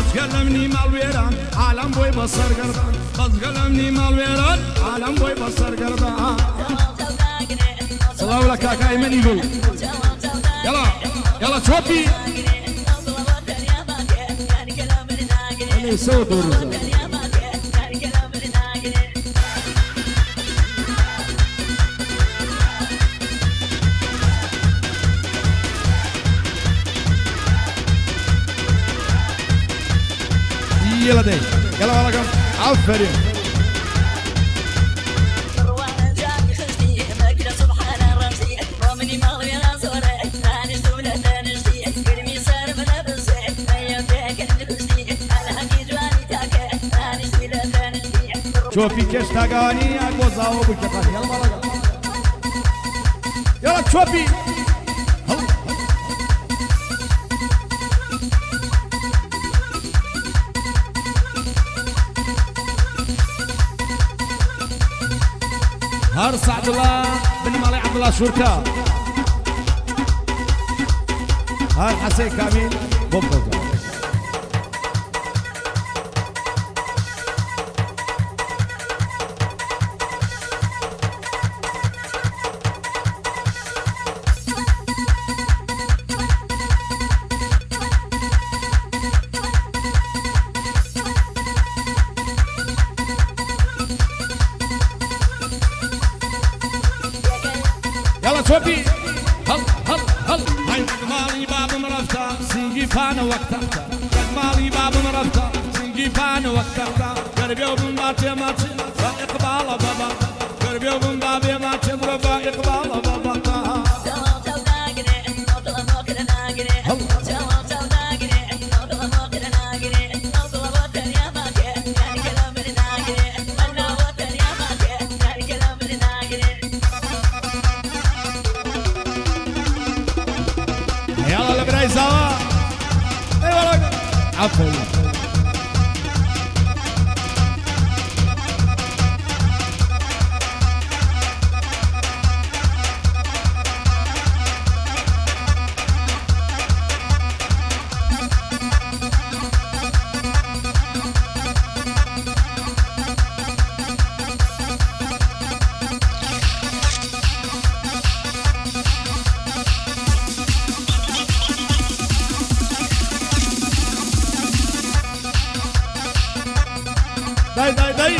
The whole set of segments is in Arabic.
بتكلمني مالويران عالم بوي بصر قردان بتكلمني مالويران عالم بوي بصر قردان صلاة لك كاكاي من يقول يلا يلا توبي اللي يسوي دور يلا دي يلا ولكم عفرين شوفي كيش تاقاني اقوزاو بكتاني يلا ولكم يلا شوفي هرس عبد الله بن مالي عبد الله شركاء هاي حسين كامل بوبوزا توبي هل هل هل هاي مالي باب مرفتا سنجي فانا وقتها مالي باب مرفتا سنجي فانا وقتها قربي وبن باتي ماتي اقبال بابا قربي وبن بابي ماتي مربا اقبال بابا سوا اي والله عفوا داي داي داي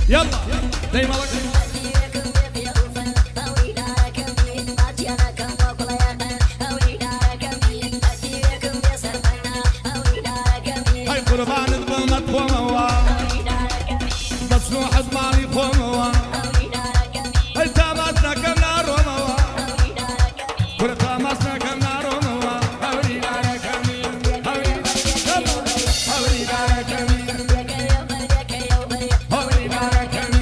يلا داي مالك قربان الظلمة قوموا بس نوحد مالي قوموا التامسنا كم ناروموا كل تامسنا كم ناروموا هوري دارا كمين هوري دارا كمين هوري دارا كمين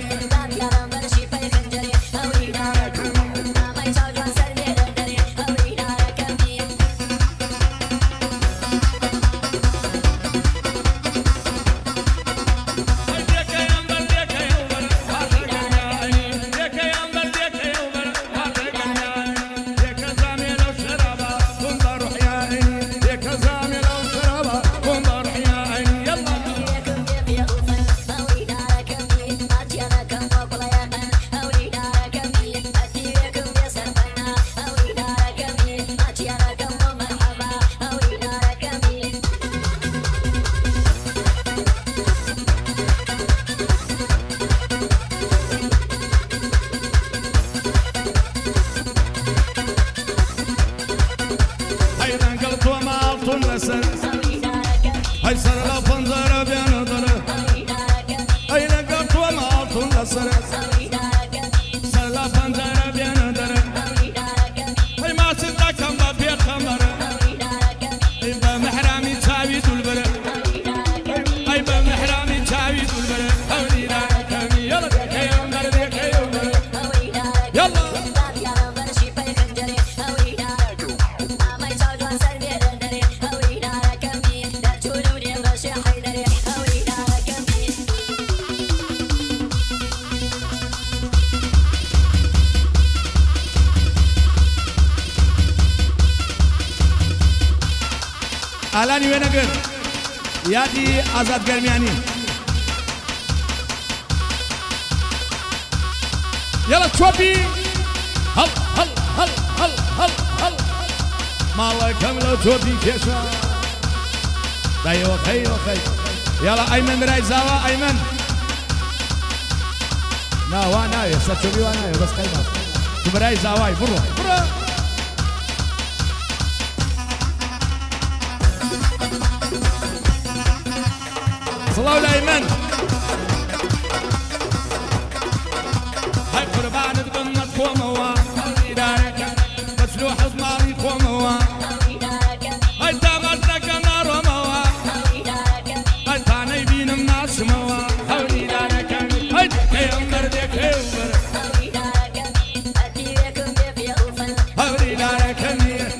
كالاني وينقر يادي آزاد قرمياني يلا تشوبي هل هل هل هل هل هل مالا كاملة تشوبي كيشا دايو خي وخي يلا أيمن راي زاوا أيمن نا وانا يستشوبي وانا بس قيمة تبراي زاواي برو برو صلاة الأيمن هاي قربان تقنط قوموا مسلوح زماري قوموا هاي تامرتك نار وموا هاي تاني بين الناس موا هاي دارك هاي كيمبر دي كيمبر هاي دارك مير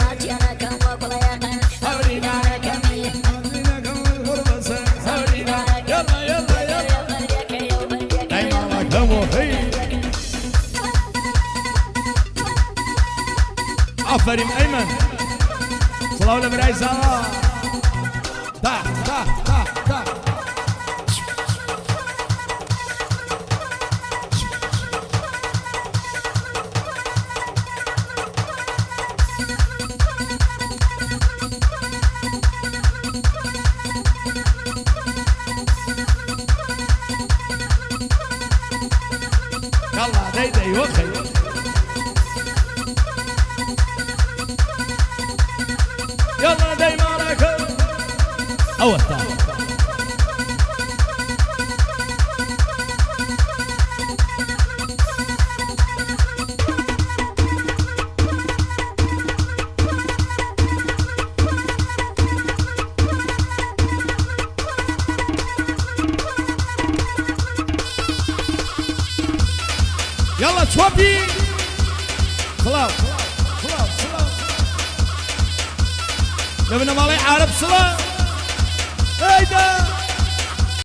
هاي دارك مير عفرين أيمن صلاة لبراي زاوا تا تا تا تا يلا داي داي وخي يلا داي مالك أول تعال يلا تشوبي خلاص خلاص خلاص لبنا مالي عارف صلاة هيدا